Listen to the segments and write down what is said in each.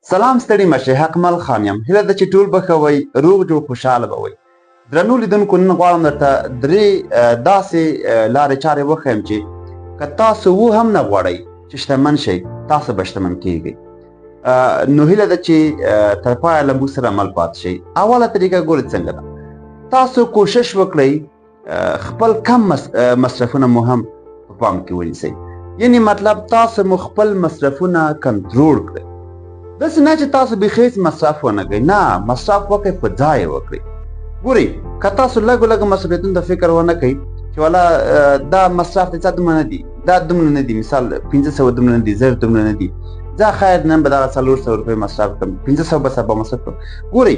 سلام ستړي مشئ حقمل خان یم. هیله ده چې ټول به ښه وئ، روغ جوړ خوشحاله به وئ. درنو لیدونکو، نن غواړم درته درې داسې لارې چارې وښیم چې که تاسو هم نه غواړئ چې شتمن شئ، تاسو به شتمن کیږئ. نو هیله ده چې تر پایه له موږ سره عمل پاتې شئ. اوله طریقه ګورئ څنګه ده. تاسو کوشش وکړئ خپل کم مصرفونه مو هم په پام کې ونیسئ. یعنې مطلب تاسو مو خپل مصرفونه کنټرول کړئ. داسې نه چې تاسو بیخي هېڅ مصرف ونه کوئ، نه، مصرف وکړئ، په ځای یې وکړئ. ګورئ، که تاسو لږو لږو مصرفیتونو ته فکر ونه کوئ چې والا دا مصرف دی څه دومره نه دي، دا دومره نه دي، مثال 500 دومره نه دي، 1000 دومره نه دي، زه خیر نن به دغه 400 روپۍ مصرف کړم، 500 به سبا مصرف کړم. ګورئ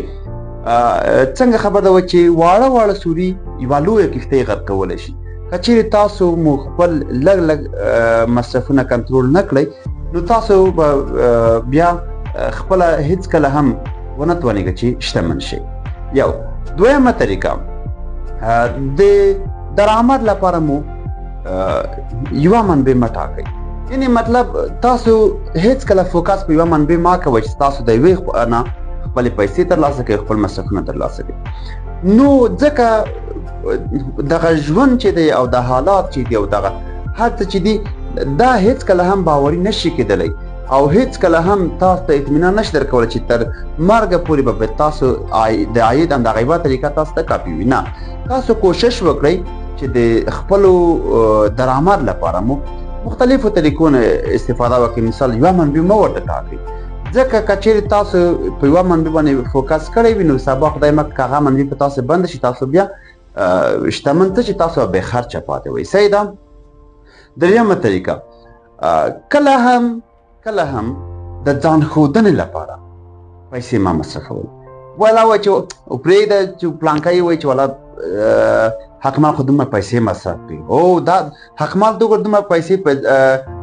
څنګه خبره ده چې واړه واړه سوري یوه لویه کښتۍ غرقولی شي. که چیرې تاسو مو خپل لږ لږ مصرفونه کنټرول نه کړئ، نو تاسو به بیا خپله هیڅکله هم ونه توانېږئ چې شتمن شئ. یو. دویمه طریقه، د درآمد لپاره مو یوه منبع مه ټاکئ. یعنې مطلب تاسو هیڅکله فوکس په یوه منبع مه کوئ چې تاسو د یوې نه خپلې پیسې ترلاسه کوئ، خپل مصرفونه ترلاسه کوئ. نو ځکه دغه ژوند چې دی او د حالات چې دی او دغه هر څه چې دی، دا هیڅکله هم باوري نشي کېدلی او هیڅکله هم تاسو ته اطمینان نشي درکولی چې تر مرګه پورې به تاسو د عاید همدغه یوه طریقه تاسو ته کافي وي. نه، تاسو کوشش وکړئ چې د خپلو درآمد لپاره مو مختلفو طریقو نه استفاده وکړئ. مثال یوه منبع مه ورته ټاکئ، ځکه که چیرې تاسو په یوه منبع باندې فوکس کړی وي، نو سبا خدای مکړه که هغه منبع په تاسو بنده شي، تاسو بیا شتمن څه چې تاسو بې خرچه پاتې وئ. صحیح ده. درېیمه طریقه، کله هم د ځان ښودنې لپاره پیسې مه مصرفوئ. والا وایي چې پرېږده چې پلانکی وایي چې والا حقمال خو دومره پیسې مصرف کړي، او دا حقمال دومره پیسې په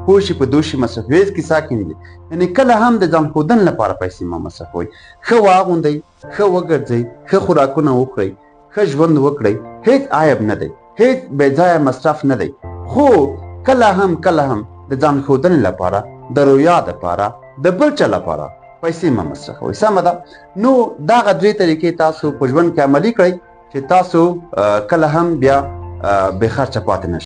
هوشي په دوشي مصرفوي، هېڅ کیسه کې نه دي. یعنې کله هم د ځان ښودنې لپاره پیسې مه مصرفوئ. ښه واغوندئ، ښه وګرځئ، ښه خوراکونه وخورئ، ښه ژوند وکړئ، هېڅ عیب نه دی، هېڅ بې ځایه مصرف نه دی. خو کله هم د ځان ښودنې لپاره، د رویا دپاره، د بل چا لپاره پیسې مه مصرفوئ. سمه ده. نو دغه درې طریقې تاسو په ژوند کې عملي کړئ چې تاسو کله هم بیا بې خرچه پاتې نه شئ.